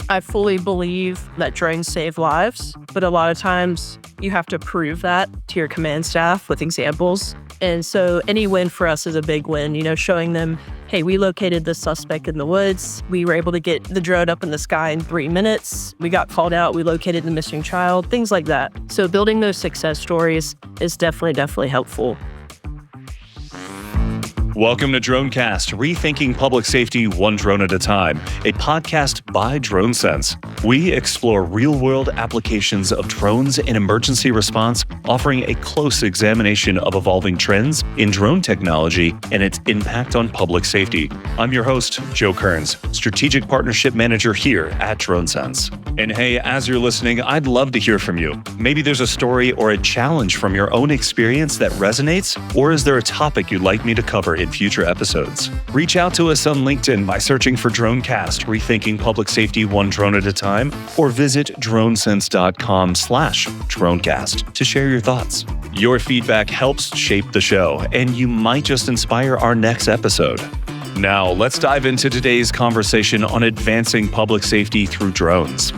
I fully believe that drones save lives, but a lot of times you have to prove that to your command staff with examples. And so any win for us is a big win, showing them, hey, we located the suspect in the woods. We were able to get the drone up in the sky in 3 minutes. We got called out. We located the missing child, things like that. So building those success stories is definitely helpful. Welcome to DroneCast, rethinking public safety one drone at a time, a podcast by DroneSense. We explore real-world applications of drones in emergency response, offering a close examination of evolving trends in drone technology and its impact on public safety. I'm your host, Joe Kearns, Strategic Partnership Manager here at DroneSense. And hey, as you're listening, I'd love to hear from you. Maybe there's a story or a challenge from your own experience that resonates, or is there a topic you'd like me to cover in future episodes? Reach out to us on LinkedIn by searching for DroneCast, rethinking public safety one drone at a time, or visit dronesense.com/DroneCast to share your thoughts. Your feedback helps shape the show, and you might just inspire our next episode. Now, let's dive into today's conversation on advancing public safety through drones.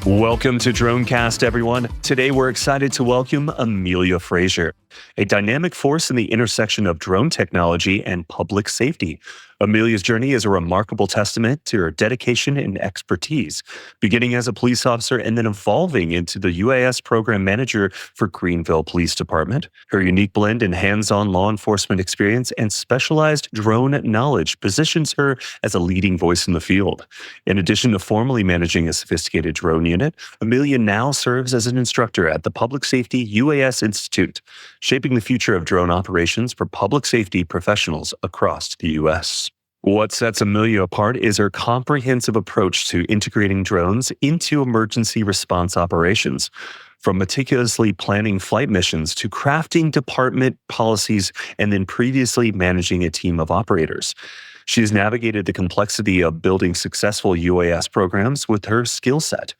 Welcome to DroneCast, everyone. Today, we're excited to welcome Amelia Frasure, a dynamic force in the intersection of drone technology and public safety. Amelia's journey is a remarkable testament to her dedication and expertise, beginning as a police officer and then evolving into the UAS Program Manager for Greenville Police Department. Her unique blend in hands-on law enforcement experience and specialized drone knowledge positions her as a leading voice in the field. In addition to formally managing a sophisticated drone unit, Amelia now serves as an instructor at the Public Safety UAS Institute, shaping the future of drone operations for public safety professionals across the U.S. What sets Amelia apart is her comprehensive approach to integrating drones into emergency response operations, from meticulously planning flight missions to crafting department policies and then previously managing a team of operators. She has navigated the complexity of building successful UAS programs with her skill set.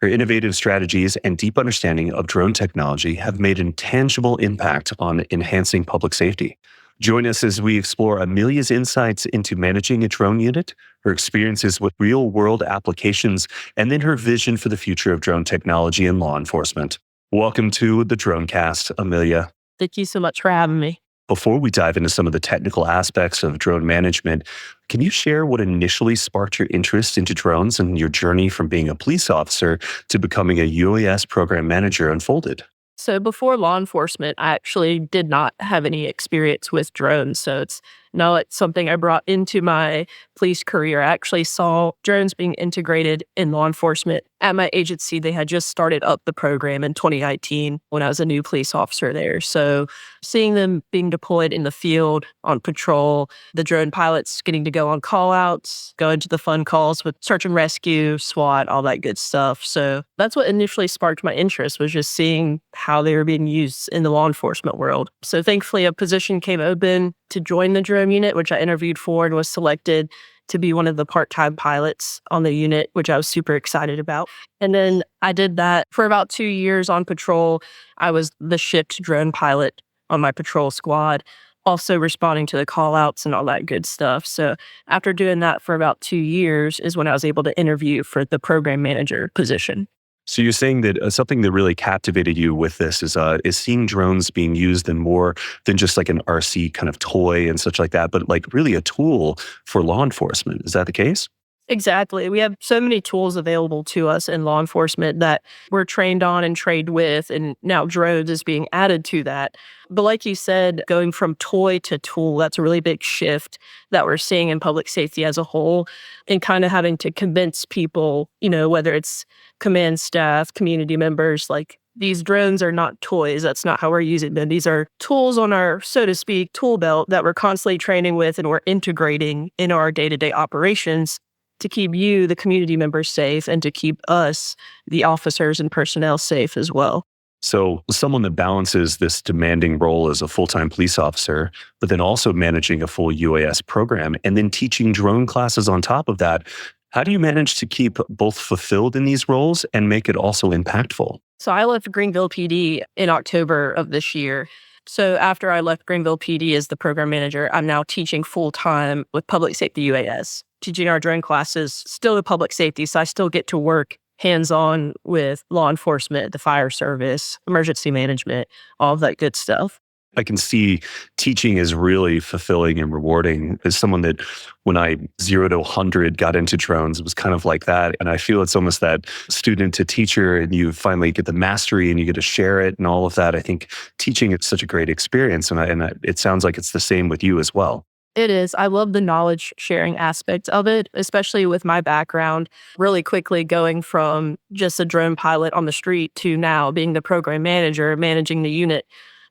Her innovative strategies and deep understanding of drone technology have made a tangible impact on enhancing public safety. Join us as we explore Amelia's insights into managing a drone unit, her experiences with real-world applications, and then her vision for the future of drone technology and law enforcement. Welcome to the DroneCast, Amelia. Thank you so much for having me. Before we dive into some of the technical aspects of drone management, can you share what initially sparked your interest into drones and your journey from being a police officer to becoming a UAS Program Manager unfolded? So before law enforcement, I actually did not have any experience with drones. So it's not something I brought into my police career. I actually saw drones being integrated in law enforcement at my agency. They had just started up the program in 2019 when I was a new police officer there. So seeing them being deployed in the field on patrol, the drone pilots getting to go on call outs, go into the fun calls with search and rescue, SWAT, all that good stuff. So that's what initially sparked my interest, was just seeing how they were being used in the law enforcement world. So thankfully a position came open to join the drone unit, which I interviewed for and was selected to be one of the part-time pilots on the unit, which I was super excited about. And then I did that for about 2 years on patrol. I was the shift drone pilot on my patrol squad, also responding to the call-outs and all that good stuff. So after doing that for about 2 years is when I was able to interview for the program manager position. So you're saying that something that really captivated you with this is seeing drones being used in more than just like an RC kind of toy and such like that, but like really a tool for law enforcement. Is that the case? Exactly. We have so many tools available to us in law enforcement that we're trained on and trained with, and now drones is being added to that. But like you said, going from toy to tool, that's a really big shift that we're seeing in public safety as a whole, and kind of having to convince people, whether it's command staff, community members, like these drones are not toys. That's not how we're using them. These are tools on our, so to speak, tool belt that we're constantly training with and we're integrating in our day-to-day operations to keep you, the community members, safe, and to keep us, the officers and personnel, safe as well. So someone that balances this demanding role as a full-time police officer, but then also managing a full UAS program and then teaching drone classes on top of that, how do you manage to keep both fulfilled in these roles and make it also impactful? So I left Greenville PD in October of this year. So after I left Greenville PD as the program manager, I'm now teaching full time with Public Safety UAS, teaching our drone classes, still with public safety. So I still get to work hands on with law enforcement, the fire service, emergency management, all of that good stuff. I can see teaching is really fulfilling and rewarding. As someone that, when I 0 to 100 got into drones, it was kind of like that. And I feel it's almost that student to teacher, and you finally get the mastery and you get to share it and all of that. I think teaching is such a great experience. It sounds like it's the same with you as well. It is. I love the knowledge sharing aspect of it, especially with my background, really quickly going from just a drone pilot on the street to now being the program manager, managing the unit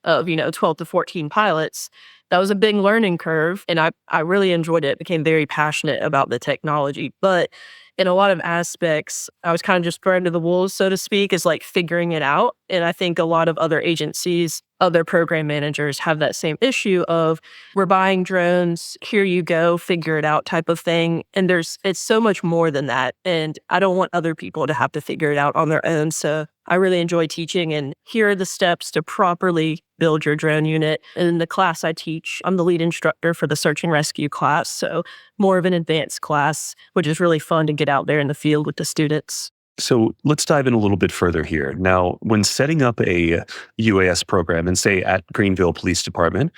of, 12 to 14 pilots. That was a big learning curve, and I really enjoyed it. Became very passionate about the technology. But in a lot of aspects, I was kind of just thrown to the wolves, so to speak, is like figuring it out. And I think a lot of other agencies, other program managers have that same issue of, we're buying drones, here you go, figure it out type of thing. And it's so much more than that. And I don't want other people to have to figure it out on their own. So I really enjoy teaching, and here are the steps to properly build your drone unit. And in the class I teach, I'm the lead instructor for the search and rescue class. So more of an advanced class, which is really fun to get out there in the field with the students. So let's dive in a little bit further here. Now, when setting up a UAS program, and say at Greenville Police Department,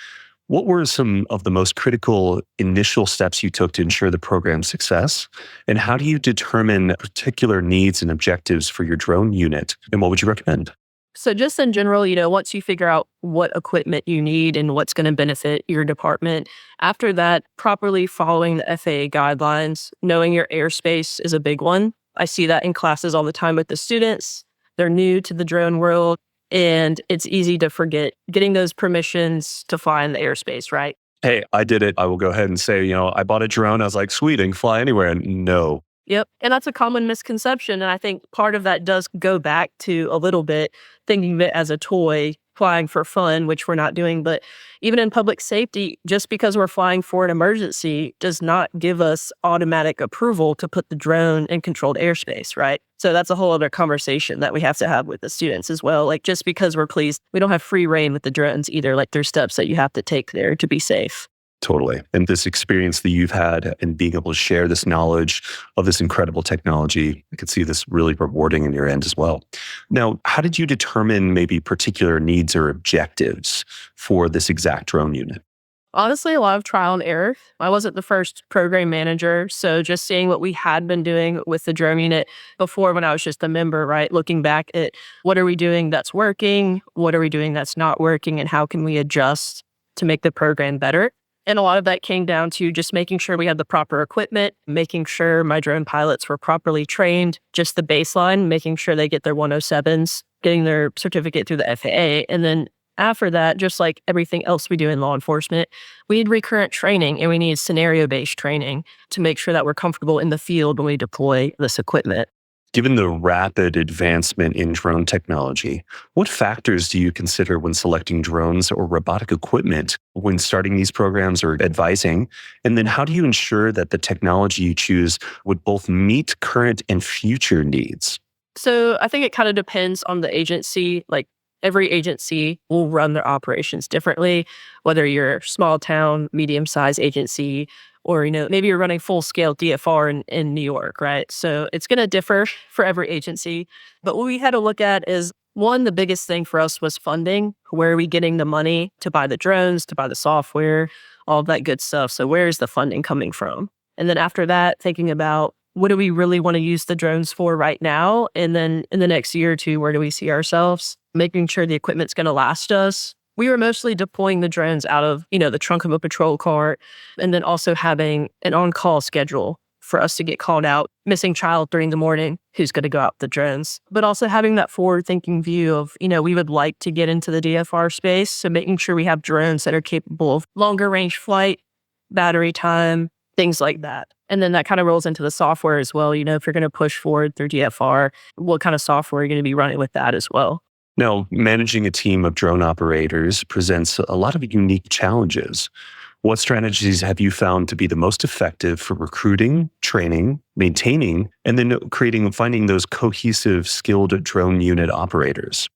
what were some of the most critical initial steps you took to ensure the program's success? And how do you determine particular needs and objectives for your drone unit? And what would you recommend? So just in general, once you figure out what equipment you need and what's going to benefit your department, after that, properly following the FAA guidelines, knowing your airspace is a big one. I see that in classes all the time with the students. They're new to the drone world, and it's easy to forget getting those permissions to fly in the airspace, right? Hey, I did it. I will go ahead and say, I bought a drone. I was like, sweet, I can fly anywhere. And no. Yep. And that's a common misconception. And I think part of that does go back to a little bit thinking of it as a toy, flying for fun, which we're not doing. But even in public safety, just because we're flying for an emergency does not give us automatic approval to put the drone in controlled airspace, right? So that's a whole other conversation that we have to have with the students as well. Like, just because we're pleased, we don't have free reign with the drones either. Like, there's steps that you have to take there to be safe. Totally. And this experience that you've had and being able to share this knowledge of this incredible technology, I could see this really rewarding in your end as well. Now, how did you determine maybe particular needs or objectives for this exact drone unit? Honestly, a lot of trial and error. I wasn't the first program manager, so just seeing what we had been doing with the drone unit before when I was just a member, right? Looking back at what are we doing that's working, what are we doing that's not working, and how can we adjust to make the program better? And a lot of that came down to just making sure we had the proper equipment, making sure my drone pilots were properly trained, just the baseline, making sure they get their 107s, getting their certificate through the FAA. And then after that, just like everything else we do in law enforcement, we need recurrent training and we need scenario-based training to make sure that we're comfortable in the field when we deploy this equipment. Given the rapid advancement in drone technology, what factors do you consider when selecting drones or robotic equipment when starting these programs or advising? And then how do you ensure that the technology you choose would both meet current and future needs? So I think it kind of depends on the agency. Like, every agency will run their operations differently, whether you're a small town, medium-sized agency, or, maybe you're running full-scale DFR in New York, right? So it's going to differ for every agency. But what we had to look at is, one, the biggest thing for us was funding. Where are we getting the money to buy the drones, to buy the software, all of that good stuff? So where is the funding coming from? And then after that, thinking about, what do we really want to use the drones for right now? And then in the next year or two, where do we see ourselves? Making sure the equipment's going to last us. We were mostly deploying the drones out of, the trunk of a patrol car, and then also having an on-call schedule for us to get called out, missing child 3 a.m, who's going to go out with the drones. But also having that forward-thinking view of, we would like to get into the DFR space, so making sure we have drones that are capable of longer range flight, battery time, things like that. And then that kind of rolls into the software as well. If you're going to push forward through DFR, what kind of software are you going to be running with that as well? Now, managing a team of drone operators presents a lot of unique challenges. What strategies have you found to be the most effective for recruiting, training, maintaining, and then finding those cohesive, skilled drone unit operators?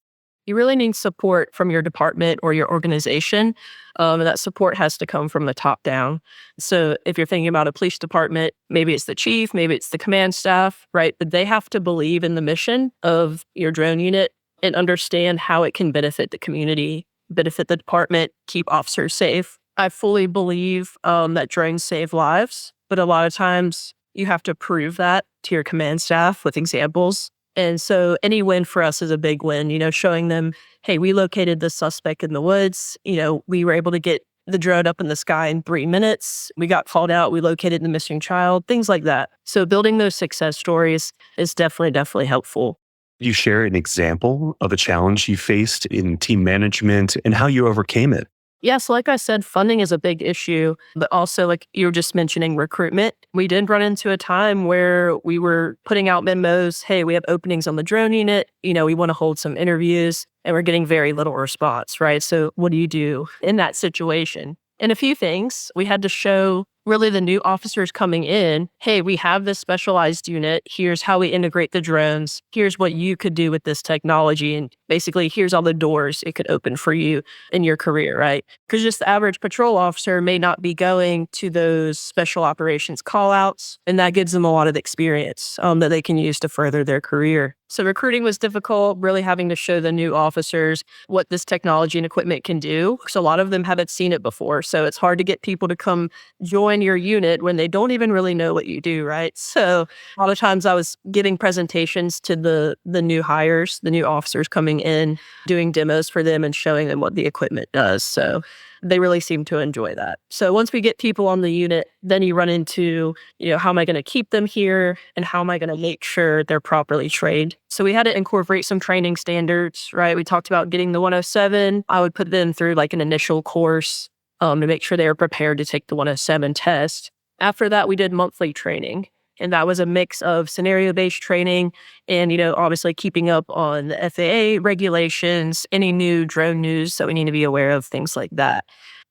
You really need support from your department or your organization. And that support has to come from the top down. So if you're thinking about a police department, maybe it's the chief, maybe it's the command staff, right? But they have to believe in the mission of your drone unit and understand how it can benefit the community, benefit the department, keep officers safe. I fully believe that drones save lives, but a lot of times you have to prove that to your command staff with examples. And so any win for us is a big win, showing them, hey, we located the suspect in the woods. We were able to get the drone up in the sky in 3 minutes. We got called out. We located the missing child, things like that. So building those success stories is definitely helpful. You share an example of a challenge you faced in team management and how you overcame it. Yes, like I said, funding is a big issue, but also like you were just mentioning recruitment. We did run into a time where we were putting out memos, hey, we have openings on the drone unit, we want to hold some interviews, and we're getting very little response, right? So what do you do in that situation? And a few things, we had to show really the new officers coming in, hey, we have this specialized unit. Here's how we integrate the drones. Here's what you could do with this technology. And basically, here's all the doors it could open for you in your career, right? Because just the average patrol officer may not be going to those special operations callouts, and that gives them a lot of experience that they can use to further their career. So recruiting was difficult, really having to show the new officers what this technology and equipment can do, because a lot of them haven't seen it before. So it's hard to get people to come join your unit when they don't even really know what you do, right? So a lot of times I was giving presentations to the new hires, the new officers coming in, doing demos for them and showing them what the equipment does. So they really seem to enjoy that. So once we get people on the unit, then you run into, how am I going to keep them here and how am I going to make sure they're properly trained? So we had to incorporate some training standards, right? We talked about getting the 107. I would put them through like an initial course to make sure they were prepared to take the 107 test. After that, we did monthly training. And that was a mix of scenario-based training and, obviously keeping up on the FAA regulations, any new drone news that we need to be aware of, things like that.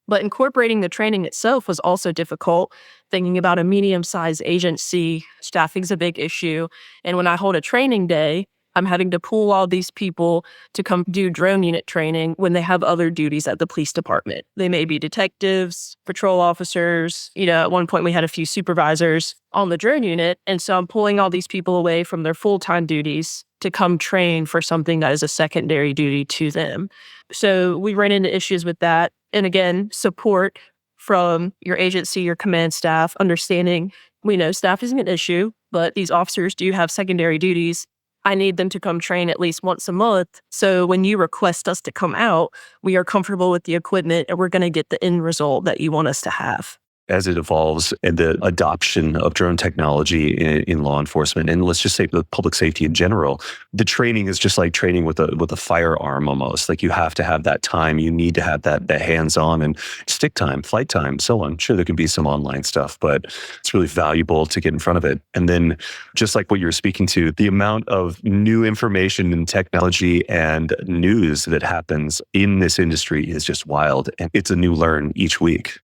But incorporating the training itself was also difficult. Thinking about a medium-sized agency, staffing's a big issue. And when I hold a training day, I'm having to pull all these people to come do drone unit training when they have other duties at the police department. They may be detectives, patrol officers. At one point we had a few supervisors on the drone unit. And so I'm pulling all these people away from their full-time duties to come train for something that is a secondary duty to them. So we ran into issues with that. And again, support from your agency, your command staff, understanding, we know staff isn't an issue, but these officers do have secondary duties. I need them to come train at least once a month. So when you request us to come out, we are comfortable with the equipment and we're going to get the end result that you want us to have. As it evolves and the adoption of drone technology in law enforcement, and let's just say the public safety in general, the training is just like training with a firearm almost. Like you have to have that time. You need to have that hands-on and stick time, flight time, so on. Sure, there can be some online stuff, but it's really valuable to get in front of it. And then just like what you were speaking to, the amount of new information and technology and news that happens in this industry is just wild. And it's a new learn each week.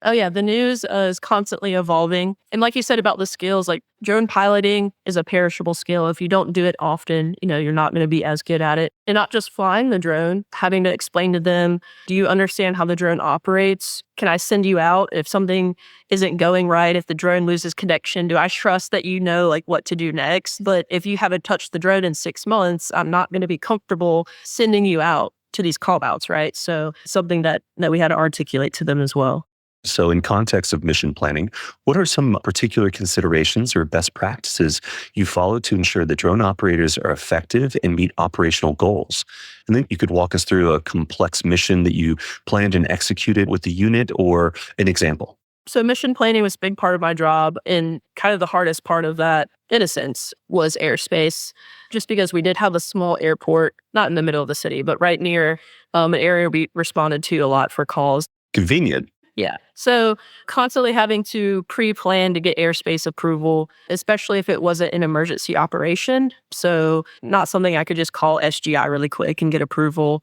Oh yeah, the news is constantly evolving. And like you said about the skills, like drone piloting is a perishable skill. If you don't do it often, you're not going to be as good at it. And not just flying the drone, having to explain to them, do you understand how the drone operates? Can I send you out if something isn't going right? If the drone loses connection, do I trust that you know like what to do next? But if you haven't touched the drone in 6 months, I'm not going to be comfortable sending you out to these call-outs, right? So something that we had to articulate to them as well. So in context of mission planning, what are some particular considerations or best practices you follow to ensure that drone operators are effective and meet operational goals? And then you could walk us through a complex mission that you planned and executed with the unit or an example. So mission planning was a big part of my job, and kind of the hardest part of that, in a sense, was airspace, just because we did have a small airport, not in the middle of the city, but right near an area we responded to a lot for calls. Convenient. Yeah. So constantly having to pre-plan to get airspace approval, especially if it wasn't an emergency operation. So not something I could just call SGI really quick and get approval.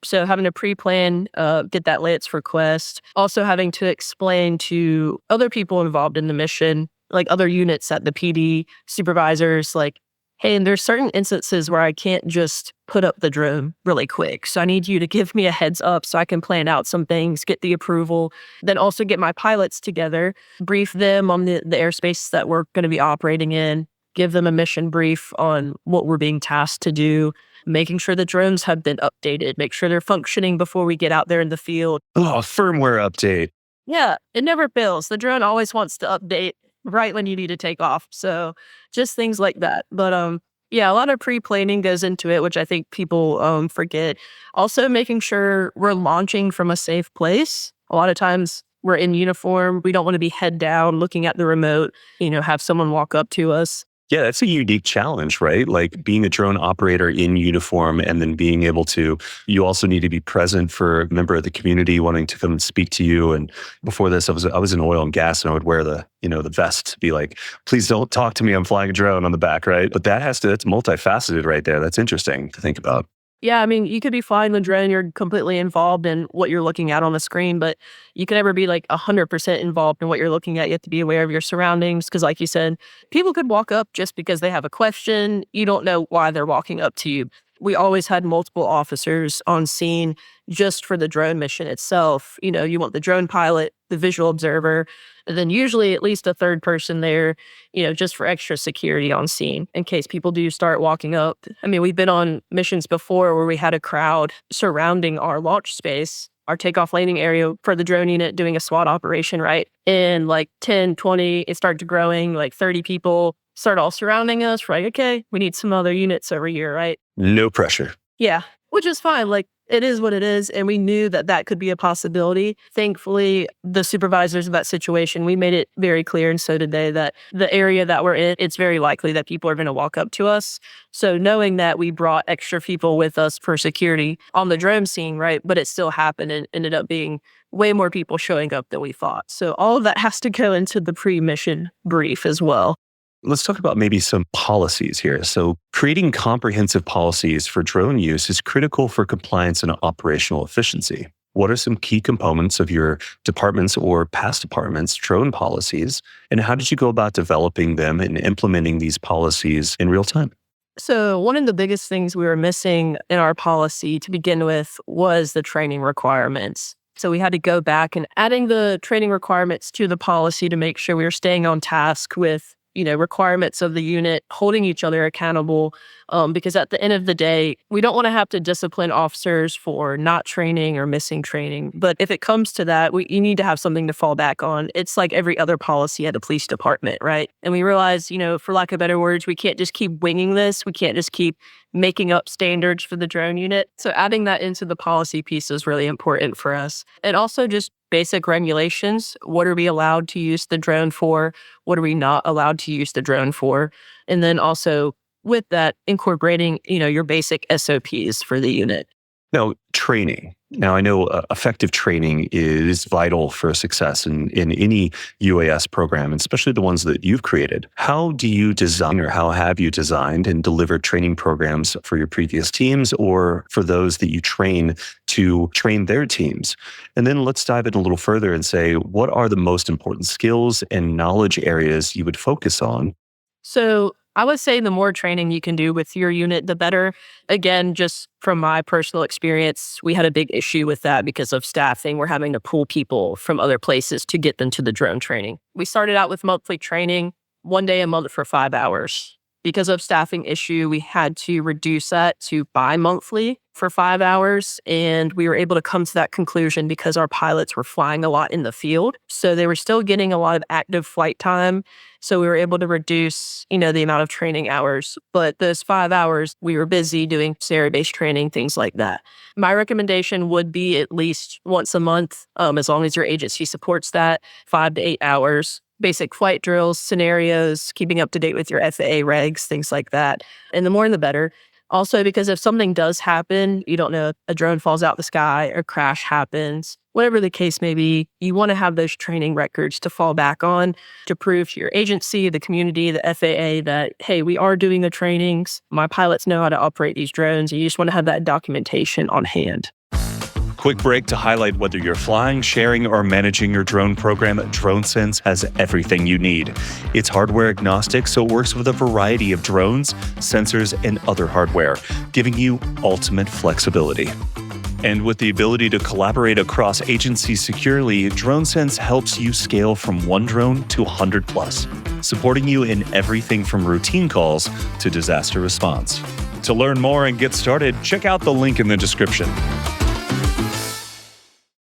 So having to pre-plan, get that LATS request. Also having to explain to other people involved in the mission, like other units at the PD, supervisors, like, hey, and there's certain instances where I can't just put up the drone really quick. So I need you to give me a heads up so I can plan out some things, get the approval, then also get my pilots together, brief them on the airspace that we're going to be operating in, give them a mission brief on what we're being tasked to do, making sure the drones have been updated, make sure they're functioning before we get out there in the field. Oh, firmware update. Yeah, it never fails. The drone always wants to update right when you need to take off. So just things like that. But yeah, a lot of pre-planning goes into it, which I think people forget. Also making sure we're launching from a safe place. A lot of times we're in uniform. We don't want to be head down looking at the remote, have someone walk up to us. Yeah, that's a unique challenge, right? Like being a drone operator in uniform and then being able to, you also need to be present for a member of the community wanting to come and speak to you. And before this, I was in oil and gas and I would wear the vest to be like, please don't talk to me. I'm flying a drone on the back, right? But that's multifaceted right there. That's interesting to think about. Yeah, I mean, you could be flying the drone, you're completely involved in what you're looking at on the screen, but you can never be like 100% involved in what you're looking at. You have to be aware of your surroundings because, like you said, people could walk up just because they have a question. You don't know why they're walking up to you. We always had multiple officers on scene just for the drone mission itself. You want the drone pilot, the visual observer, and then usually at least a third person there, just for extra security on scene in case people do start walking up. I mean, we've been on missions before where we had a crowd surrounding our launch space, our takeoff landing area for the drone unit doing a SWAT operation, right? And like 10, 20, it started growing, like 30 people start all surrounding us. We're like, okay, we need some other units over here, right? No pressure. Yeah, which is fine. Like, it is what it is. And we knew that could be a possibility. Thankfully, the supervisors of that situation, we made it very clear, and so did they, that the area that we're in, it's very likely that people are going to walk up to us. So knowing that, we brought extra people with us for security on the drone scene, right? But it still happened and ended up being way more people showing up than we thought. So all of that has to go into the pre-mission brief as well. Let's talk about maybe some policies here. So creating comprehensive policies for drone use is critical for compliance and operational efficiency. What are some key components of your department's or past department's drone policies? And how did you go about developing them and implementing these policies in real time? So one of the biggest things we were missing in our policy to begin with was the training requirements. So we had to go back and adding the training requirements to the policy to make sure we were staying on task with requirements of the unit, holding each other accountable, because at the end of the day, we don't want to have to discipline officers for not training or missing training. But if it comes to that, you need to have something to fall back on. It's like every other policy at a police department, right? And we realize, for lack of better words, we can't just keep winging this. We can't just keep making up standards for the drone unit. So adding that into the policy piece is really important for us. And also just basic regulations. What are we allowed to use the drone for? What are we not allowed to use the drone for? And then also with that, incorporating, your basic SOPs for the unit. Now, training. Now, I know effective training is vital for success in any UAS program, and especially the ones that you've created. How do you design, or how have you designed and delivered training programs for your previous teams or for those that you train to train their teams? And then let's dive in a little further and say, what are the most important skills and knowledge areas you would focus on? So I would say the more training you can do with your unit, the better. Again, just from my personal experience, we had a big issue with that because of staffing. We're having to pull people from other places to get them to the drone training. We started out with monthly training, 1 day a month for 5 hours. Because of staffing issue, we had to reduce that to bi-monthly for 5 hours. And we were able to come to that conclusion because our pilots were flying a lot in the field. So they were still getting a lot of active flight time. So we were able to reduce, the amount of training hours. But those 5 hours, we were busy doing area-based training, things like that. My recommendation would be at least once a month, as long as your agency supports that, 5 to 8 hours. Basic flight drills, scenarios, keeping up to date with your FAA regs, things like that. And the more the better. Also, because if something does happen, you don't know, a drone falls out the sky or crash happens, whatever the case may be, you want to have those training records to fall back on to prove to your agency, the community, the FAA that, hey, we are doing the trainings. My pilots know how to operate these drones. And you just want to have that documentation on hand. quick break to highlight whether you're flying, sharing, or managing your drone program, DroneSense has everything you need. It's hardware agnostic, so it works with a variety of drones, sensors, and other hardware, giving you ultimate flexibility. And with the ability to collaborate across agencies securely, DroneSense helps you scale from one drone to 100 plus, supporting you in everything from routine calls to disaster response. To learn more and get started, check out the link in the description.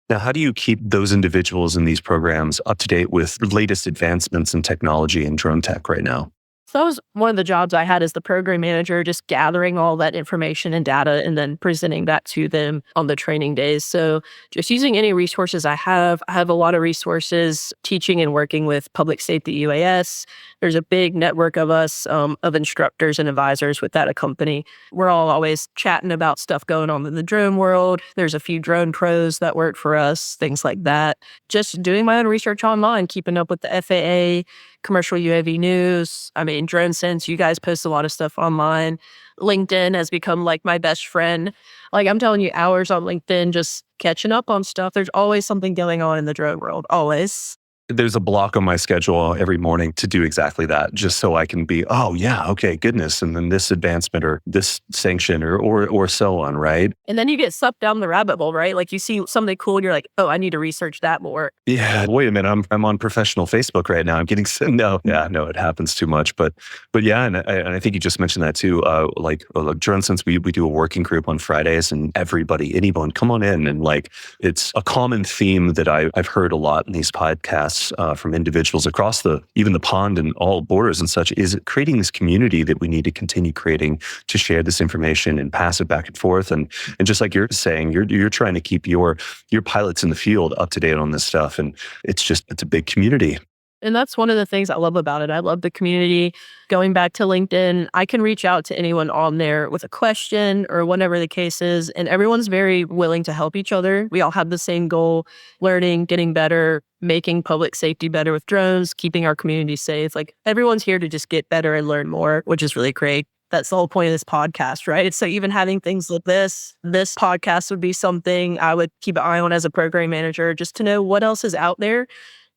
Now, how do you keep those individuals in these programs up to date with the latest advancements in technology and drone tech right now? So that was one of the jobs I had as the program manager, just gathering all that information and data and then presenting that to them on the training days. So just using any resources I have a lot of resources teaching and working with Public Safety UAS. There's a big network of us, of instructors and advisors with that company. We're all always chatting about stuff going on in the drone world. There's a few drone pros that work for us, things like that. Just doing my own research online, keeping up with the FAA, commercial UAV news. I mean, DroneSense, you guys post a lot of stuff online. LinkedIn has become like my best friend. Like I'm telling you, hours on LinkedIn, just catching up on stuff. There's always something going on in the drone world, always. There's a block on my schedule every morning to do exactly that, just so I can be, oh yeah, okay, goodness, and then this advancement or this sanction or so on, right? And then you get sucked down the rabbit hole, right? Like you see something cool and you're like, oh, I need to research that more. Yeah, wait a minute, I'm on professional Facebook right now. I'm getting no, it happens too much, but yeah, and I think you just mentioned that too. Like DroneSense, we do a working group on Fridays, and anyone, come on in, and like it's a common theme that I've heard a lot in these podcasts. From individuals across even the pond and all borders and such, is creating this community that we need to continue creating to share this information and pass it back and forth. And just like you're saying, you're trying to keep your pilots in the field up to date on this stuff. And it's a big community. And that's one of the things I love about it. I love the community. Going back to LinkedIn, I can reach out to anyone on there with a question or whatever the case is. And everyone's very willing to help each other. We all have the same goal: learning, getting better, making public safety better with drones, keeping our community safe. Like everyone's here to just get better and learn more, which is really great. That's the whole point of this podcast, right? So even having things like this podcast would be something I would keep an eye on as a program manager, just to know what else is out there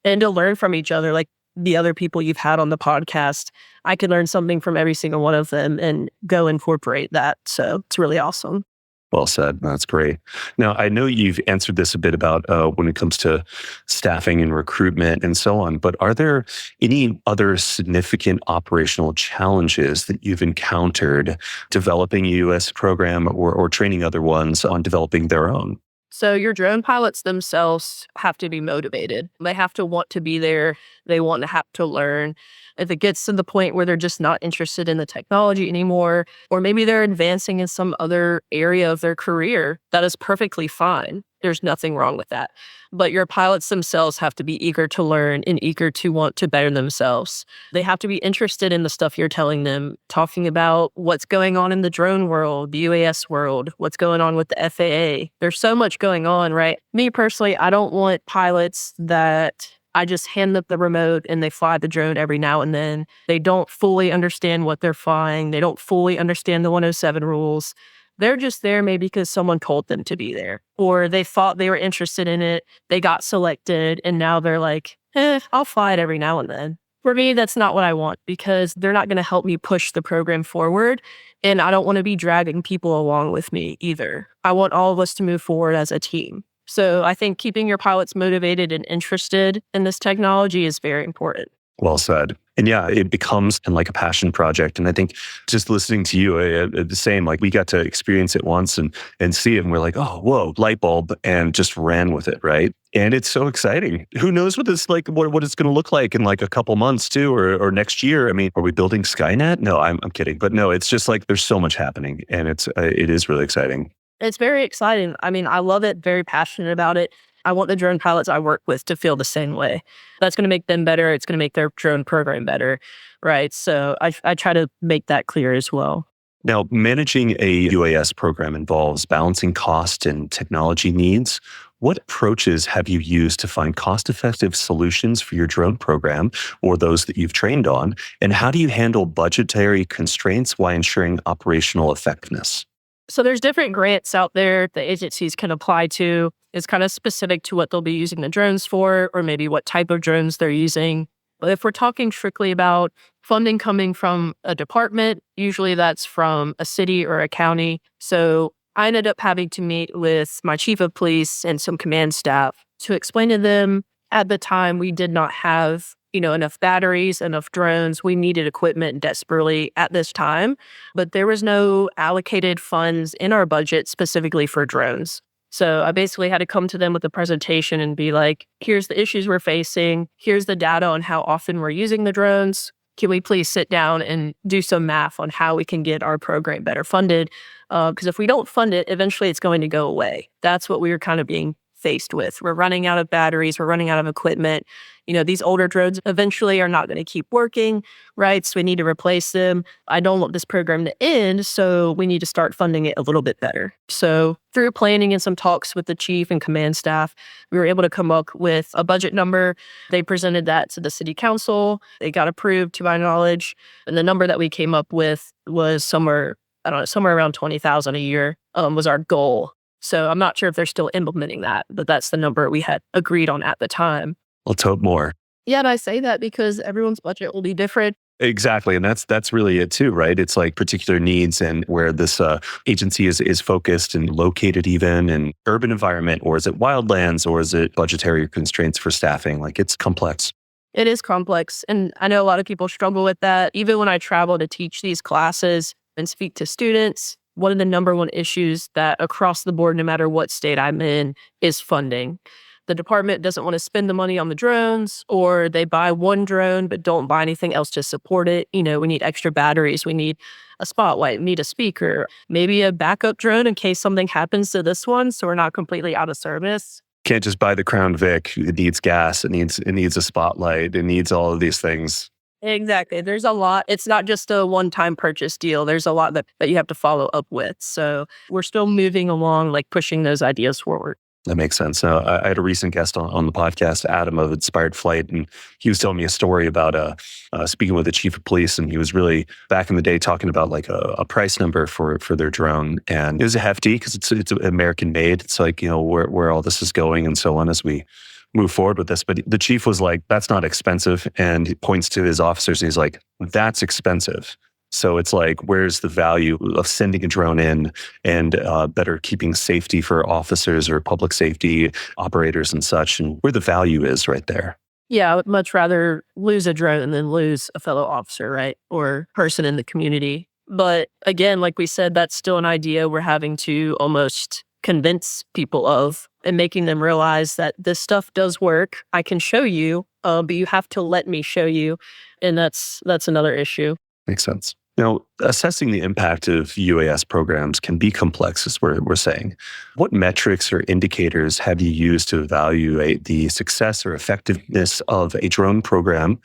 and to learn from each other. Like the other people you've had on the podcast, I could learn something from every single one of them and go incorporate that. So it's really awesome. Well said. That's great. Now, I know you've answered this a bit about when it comes to staffing and recruitment and so on, but are there any other significant operational challenges that you've encountered developing a UAS program or training other ones on developing their own? So your drone pilots themselves have to be motivated. They have to want to be there. They want to have to learn. If it gets to the point where they're just not interested in the technology anymore, or maybe they're advancing in some other area of their career, that is perfectly fine. There's nothing wrong with that. But your pilots themselves have to be eager to learn and eager to want to better themselves. They have to be interested in the stuff you're telling them, talking about what's going on in the drone world, the UAS world, what's going on with the FAA. There's so much going on, right? Me personally, I don't want pilots that I just hand them the remote and they fly the drone every now and then. They don't fully understand what they're flying. They don't fully understand the 107 rules. They're just there maybe because someone told them to be there, or they thought they were interested in it. They got selected and now they're like, I'll fly it every now and then. For me, that's not what I want, because they're not going to help me push the program forward. And I don't want to be dragging people along with me either. I want all of us to move forward as a team. So I think keeping your pilots motivated and interested in this technology is very important. Well said. And yeah, it becomes like a passion project. And I think just listening to you, the same, like we got to experience it once and see it. And we're like, oh, whoa, light bulb, and just ran with it, right? And it's so exciting. Who knows what it's like, what it's going to look like in like a couple months too, or next year. I mean, are we building Skynet? No, I'm kidding. But no, it's just like there's so much happening, and it is really exciting. It's very exciting. I mean, I love it, very passionate about it. I want the drone pilots I work with to feel the same way. That's going to make them better. It's going to make their drone program better, right? So I try to make that clear as well. Now, managing a UAS program involves balancing cost and technology needs. What approaches have you used to find cost-effective solutions for your drone program or those that you've trained on? And how do you handle budgetary constraints while ensuring operational effectiveness? So there's different grants out there the agencies can apply to. It's kind of specific to what they'll be using the drones for, or maybe what type of drones they're using. But if we're talking strictly about funding coming from a department, usually that's from a city or a county. So I ended up having to meet with my chief of police and some command staff to explain to them at the time we did not have enough batteries, enough drones. We needed equipment desperately at this time, but there was no allocated funds in our budget specifically for drones. So I basically had to come to them with a presentation and be like, here's the issues we're facing. Here's the data on how often we're using the drones. Can we please sit down and do some math on how we can get our program better funded? Because if we don't fund it, eventually it's going to go away. That's what we were kind of being faced with. We're running out of batteries. We're running out of equipment. These older drones eventually are not going to keep working, right? So we need to replace them. I don't want this program to end, so we need to start funding it a little bit better. So through planning and some talks with the chief and command staff, we were able to come up with a budget number. They presented that to the city council. It got approved to my knowledge. And the number that we came up with was somewhere around $20,000 a year was our goal. So I'm not sure if they're still implementing that, but that's the number we had agreed on at the time. Let's hope more. Yeah, and I say that because everyone's budget will be different. Exactly. And that's really it too, right? It's like particular needs and where this agency is focused and located even in urban environment, or is it wildlands, or is it budgetary constraints for staffing? Like it's complex. It is complex. And I know a lot of people struggle with that. Even when I travel to teach these classes and speak to students, one of the number one issues that across the board, no matter what state I'm in, is funding. The department doesn't want to spend the money on the drones, or they buy one drone but don't buy anything else to support it. We need extra batteries. We need a spotlight. We need a speaker, maybe a backup drone in case something happens to this one so we're not completely out of service. Can't just buy the Crown Vic. It needs gas. It needs a spotlight. It needs all of these things. Exactly. There's a lot. It's not just a one-time purchase deal. There's a lot that you have to follow up with. So we're still moving along, like pushing those ideas forward. That makes sense. I had a recent guest on the podcast, Adam of Inspired Flight, and he was telling me a story about speaking with the chief of police, and he was really back in the day talking about like a price number for their drone, and it was hefty because it's American made. It's like where all this is going and so on as we move forward with this. But the chief was like, "That's not expensive," and he points to his officers, and he's like, "That's expensive." So it's like, where's the value of sending a drone in and better keeping safety for officers or public safety operators and such, and where the value is right there. Yeah, I would much rather lose a drone than lose a fellow officer, right? Or person in the community. But again, like we said, that's still an idea we're having to almost convince people of and making them realize that this stuff does work. I can show you, but you have to let me show you. And that's another issue. Makes sense. Now, assessing the impact of UAS programs can be complex, as we're saying. What metrics or indicators have you used to evaluate the success or effectiveness of a drone program?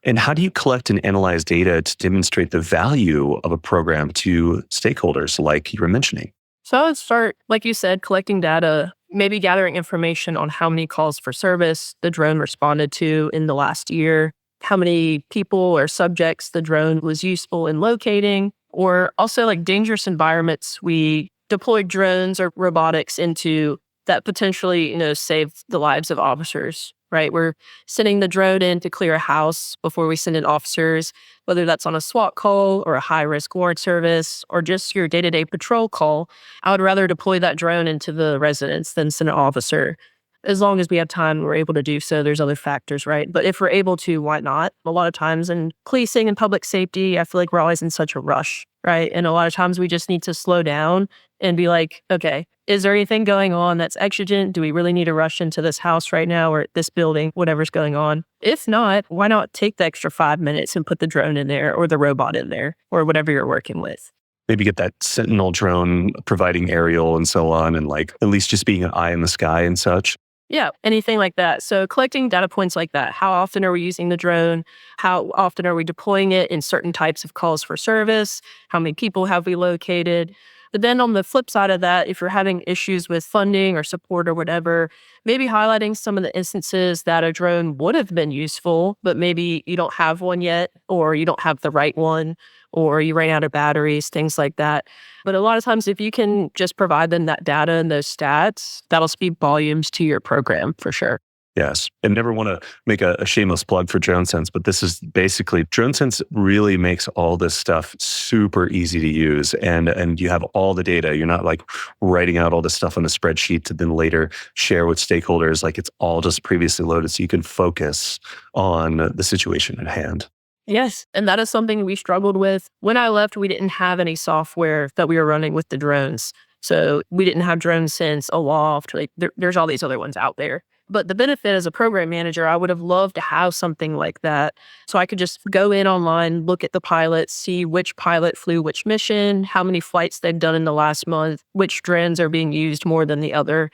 And how do you collect and analyze data to demonstrate the value of a program to stakeholders like you were mentioning? So I would start, like you said, collecting data, maybe gathering information on how many calls for service the drone responded to in the last year, how many people or subjects the drone was useful in locating, or also like dangerous environments we deployed drones or robotics into that potentially, save the lives of officers, right? We're sending the drone in to clear a house before we send in officers, whether that's on a SWAT call or a high-risk warrant service or just your day-to-day patrol call. I would rather deploy that drone into the residence than send an officer. As long as we have time, we're able to do so. There's other factors, right? But if we're able to, why not? A lot of times in policing and public safety, I feel like we're always in such a rush, right? And a lot of times we just need to slow down and be like, okay, is there anything going on that's exigent? Do we really need to rush into this house right now or this building, whatever's going on? If not, why not take the extra 5 minutes and put the drone in there or the robot in there or whatever you're working with? Maybe get that Sentinel drone providing aerial and so on, and like at least just being an eye in the sky and such. Yeah, anything like that. So collecting data points like that. How often are we using the drone? How often are we deploying it in certain types of calls for service? How many people have we located? But then on the flip side of that, if you're having issues with funding or support or whatever, maybe highlighting some of the instances that a drone would have been useful, but maybe you don't have one yet, or you don't have the right one, or you ran out of batteries, things like that. But a lot of times, if you can just provide them that data and those stats, that'll speak volumes to your program for sure. Yes. And never want to make a shameless plug for DroneSense, but this is basically DroneSense really makes all this stuff super easy to use. And you have all the data. You're not like writing out all this stuff on a spreadsheet to then later share with stakeholders. Like it's all just previously loaded so you can focus on the situation at hand. Yes. And that is something we struggled with. When I left, we didn't have any software that we were running with the drones. So we didn't have DroneSense, Aloft. Like there's all these other ones out there. But the benefit as a program manager, I would have loved to have something like that. So I could just go in online, look at the pilots, see which pilot flew which mission, how many flights they've done in the last month, which drones are being used more than the other.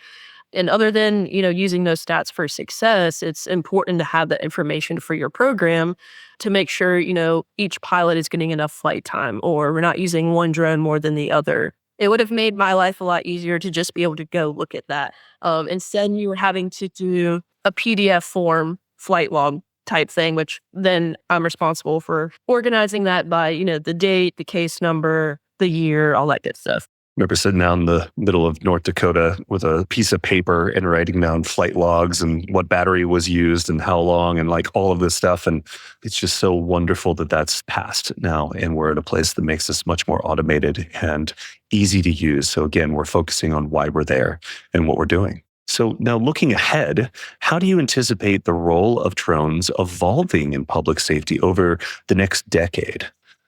And other than, using those stats for success, it's important to have that information for your program to make sure, each pilot is getting enough flight time, or we're not using one drone more than the other. It would have made my life a lot easier to just be able to go look at that. Instead, you were having to do a PDF form flight log type thing, which then I'm responsible for organizing that by, the date, the case number, the year, all that good stuff. Remember sitting down in the middle of North Dakota with a piece of paper and writing down flight logs and what battery was used and how long and like all of this stuff. And it's just so wonderful that that's passed now. And we're at a place that makes this much more automated and easy to use. So again, we're focusing on why we're there and what we're doing. So now looking ahead, how do you anticipate the role of drones evolving in public safety over the next decade?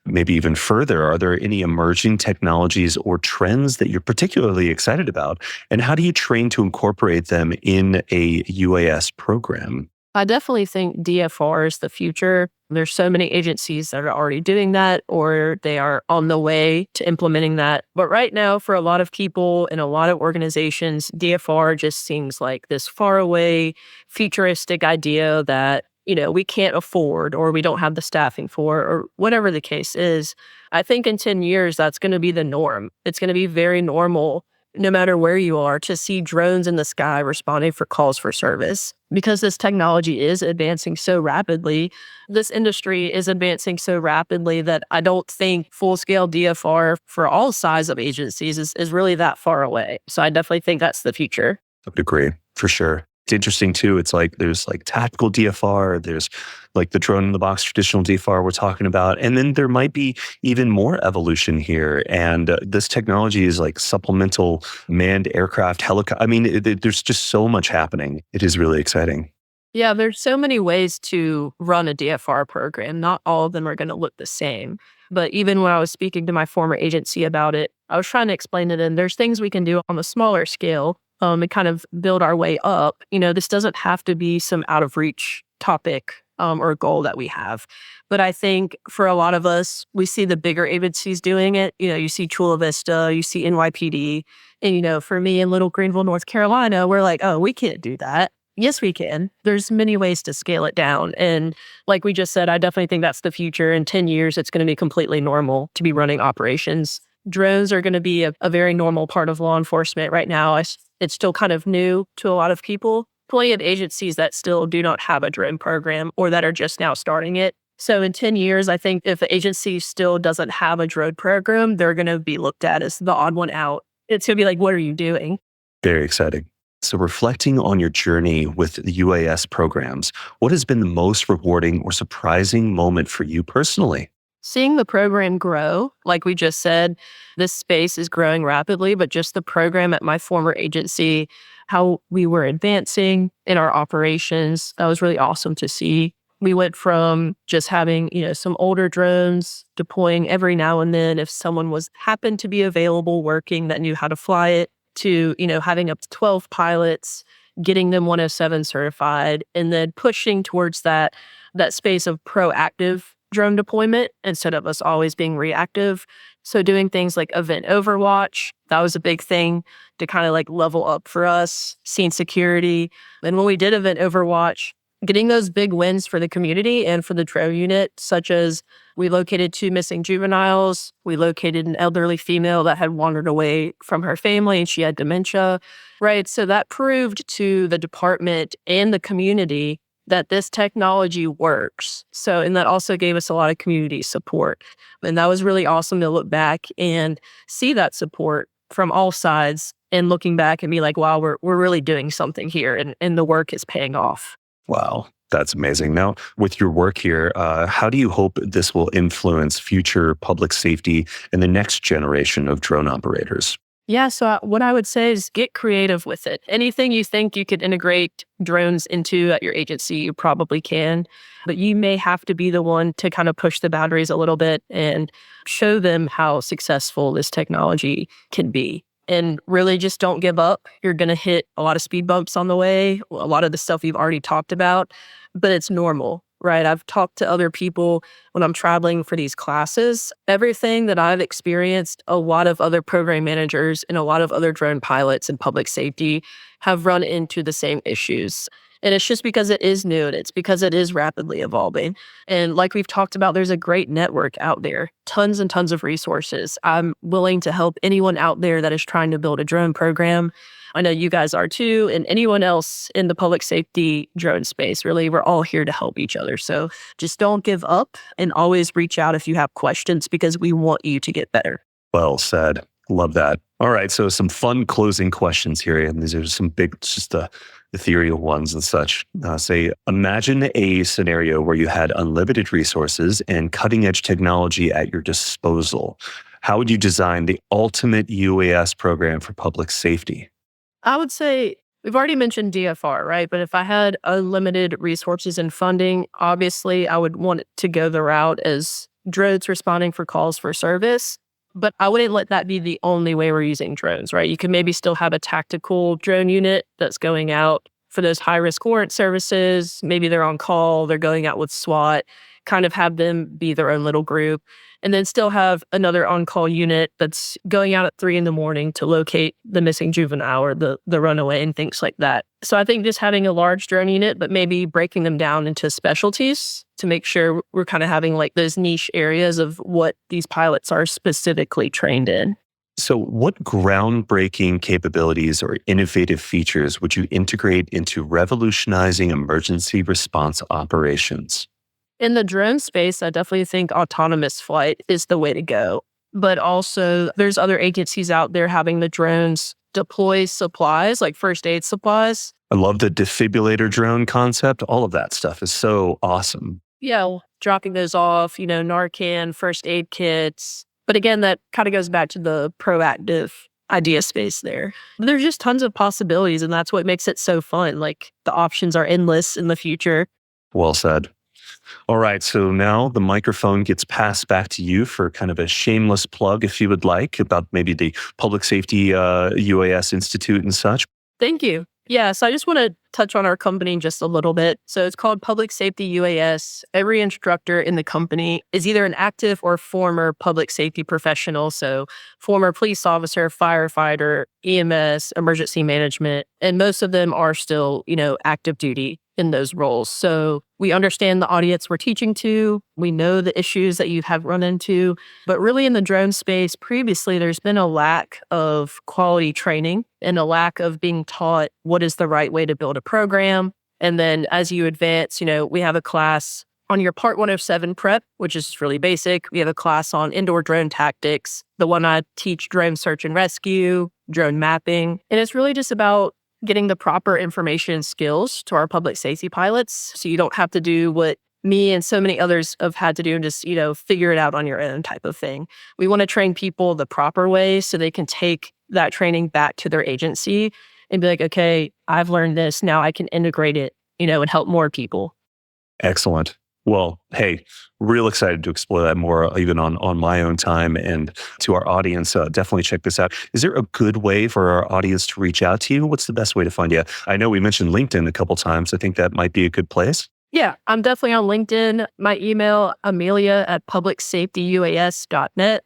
Maybe even further, are there any emerging technologies or trends that you're particularly excited about? And how do you train to incorporate them in a UAS program? I definitely think DFR is the future. There's so many agencies that are already doing that, or they are on the way to implementing that. But right now, for a lot of people in a lot of organizations, DFR just seems like this faraway, futuristic idea that we can't afford, or we don't have the staffing for, or whatever the case is. I think in 10 years, that's going to be the norm. It's going to be very normal, no matter where you are, to see drones in the sky responding for calls for service. Because this technology is advancing so rapidly, this industry is advancing so rapidly that I don't think full-scale DFR for all size of agencies is really that far away. So I definitely think that's the future. I would agree, for sure. It's interesting too. It's like there's like tactical DFR, there's like the drone in the box traditional DFR we're talking about, and then there might be even more evolution here. And this technology is like supplemental manned aircraft, helicopter. I mean, there's just so much happening. It is really exciting. Yeah, there's so many ways to run a DFR program. Not all of them are going to look the same. But even when I was speaking to my former agency about it, I was trying to explain it. And there's things we can do on a smaller scale and kind of build our way up. This doesn't have to be some out of reach topic or goal that we have. But I think for a lot of us, we see the bigger agencies doing it. You see Chula Vista, you see NYPD. And, for me in little Greenville, North Carolina, we're like, oh, we can't do that. Yes, we can. There's many ways to scale it down. And like we just said, I definitely think that's the future. In 10 years, it's going to be completely normal to be running operations. Drones are going to be a very normal part of law enforcement right now. It's still kind of new to a lot of people. Plenty of agencies that still do not have a drone program or that are just now starting it. So in 10 years, I think if an agency still doesn't have a drone program, they're going to be looked at as the odd one out. It's going to be like, what are you doing? Very exciting. So reflecting on your journey with the UAS programs, what has been the most rewarding or surprising moment for you personally? Seeing the program grow, like we just said, this space is growing rapidly, but just the program at my former agency, how we were advancing in our operations, that was really awesome to see. We went from just having, some older drones deploying every now and then if someone happened to be available working that knew how to fly it, to, having up to 12 pilots, getting them 107 certified, and then pushing towards that space of proactive drone deployment instead of us always being reactive. So doing things like event overwatch, that was a big thing to kind of like level up for us, scene security. And when we did event overwatch, getting those big wins for the community and for the drone unit, such as we located 2 missing juveniles. We located an elderly female that had wandered away from her family and she had dementia, right? So that proved to the department and the community that this technology works. So, and that also gave us a lot of community support. And that was really awesome to look back and see that support from all sides and looking back and be like, wow, we're really doing something here and the work is paying off. Wow, that's amazing. Now, with your work here, how do you hope this will influence future public safety and the next generation of drone operators? Yeah, so what I would say is get creative with it. Anything you think you could integrate drones into at your agency, you probably can. But you may have to be the one to kind of push the boundaries a little bit and show them how successful this technology can be. And really just don't give up. You're going to hit a lot of speed bumps on the way, a lot of the stuff you've already talked about, but it's normal, right? I've talked to other people when I'm traveling for these classes. Everything that I've experienced, a lot of other program managers and a lot of other drone pilots in public safety have run into the same issues. And it's just because it is new and it's because it is rapidly evolving. And like we've talked about, there's a great network out there, tons and tons of resources. I'm willing to help anyone out there that is trying to build a drone program. I know you guys are too, and anyone else in the public safety drone space. Really, we're all here to help each other. So just don't give up and always reach out if you have questions because we want you to get better. Well said. Love that. All right. So some fun closing questions here. And these are some big, just ethereal ones and such. Say, imagine a scenario where you had unlimited resources and cutting edge technology at your disposal. How would you design the ultimate UAS program for public safety? I would say we've already mentioned DFR, right? But if I had unlimited resources and funding, obviously I would want it to go the route as drones responding for calls for service. But I wouldn't let that be the only way we're using drones, right? You can maybe still have a tactical drone unit that's going out for those high-risk warrant services. Maybe they're on call, they're going out with SWAT, kind of have them be their own little group. And then still have another on-call unit that's going out at 3 a.m. to locate the missing juvenile or the runaway and things like that. So I think just having a large drone unit, but maybe breaking them down into specialties to make sure we're kind of having like those niche areas of what these pilots are specifically trained in. So what groundbreaking capabilities or innovative features would you integrate into revolutionizing emergency response operations? In the drone space, I definitely think autonomous flight is the way to go. But also, there's other agencies out there having the drones deploy supplies, like first aid supplies. I love the defibrillator drone concept. All of that stuff is so awesome. Yeah, dropping those off, Narcan, first aid kits. But again, that kind of goes back to the proactive idea space there. There's just tons of possibilities, and that's what makes it so fun. Like the options are endless in the future. Well said. All right, so now the microphone gets passed back to you for kind of a shameless plug, if you would like, about maybe the Public Safety UAS Institute and such. Thank you. Yeah, so I just want to touch on our company just a little bit. So it's called Public Safety UAS. Every instructor in the company is either an active or former public safety professional. So former police officer, firefighter, EMS, emergency management, and most of them are still, active duty in those roles. So we understand the audience we're teaching to. We know the issues that you have run into. But really in the drone space, previously, there's been a lack of quality training and a lack of being taught what is the right way to build a program. And then as you advance, we have a class on your Part 107 prep, which is really basic. We have a class on indoor drone tactics. The one I teach drone search and rescue, drone mapping. And it's really just about getting the proper information skills to our public safety pilots so you don't have to do what me and so many others have had to do and just, figure it out on your own type of thing. We want to train people the proper way so they can take that training back to their agency and be like, okay, I've learned this. Now I can integrate it, and help more people. Excellent. Well, hey, real excited to explore that more even on my own time. And to our audience, definitely check this out. Is there a good way for our audience to reach out to you? What's the best way to find you? I know we mentioned LinkedIn a couple times. I think that might be a good place. Yeah, I'm definitely on LinkedIn. My email, Amelia@publicsafetyuas.net.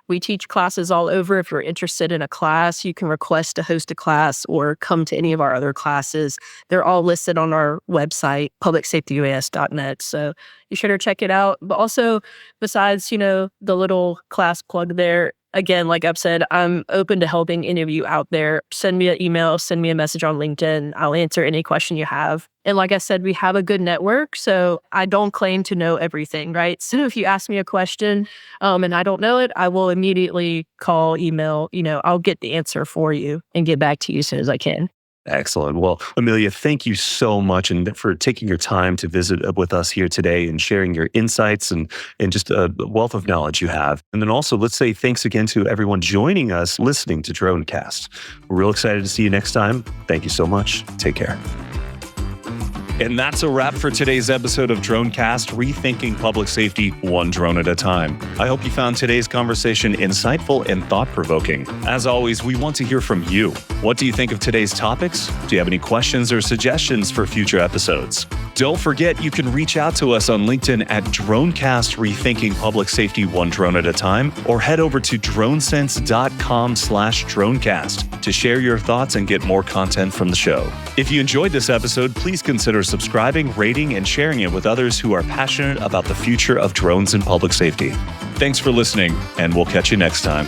We teach classes all over. If you're interested in a class, you can request to host a class or come to any of our other classes. They're all listed on our website, publicsafetyuas.net. So you should check it out. But also, besides, the little class plug there, again, like I've said, I'm open to helping any of you out there. Send me an email, send me a message on LinkedIn. I'll answer any question you have. And like I said, we have a good network, so I don't claim to know everything, right? So if you ask me a question and I don't know it, I will immediately call, email, I'll get the answer for you and get back to you as soon as I can. Excellent. Well, Amelia, thank you so much and for taking your time to visit with us here today and sharing your insights and just a wealth of knowledge you have. And then also, let's say thanks again to everyone joining us, listening to DroneCast. We're real excited to see you next time. Thank you so much. Take care. And that's a wrap for today's episode of DroneCast, rethinking public safety one drone at a time. I hope you found today's conversation insightful and thought-provoking. As always, we want to hear from you. What do you think of today's topics? Do you have any questions or suggestions for future episodes? Don't forget, you can reach out to us on LinkedIn at DroneCast, rethinking public safety one drone at a time, or head over to DroneSense.com/DroneCast to share your thoughts and get more content from the show. If you enjoyed this episode, please consider subscribing, rating, and sharing it with others who are passionate about the future of drones and public safety. Thanks for listening, and we'll catch you next time.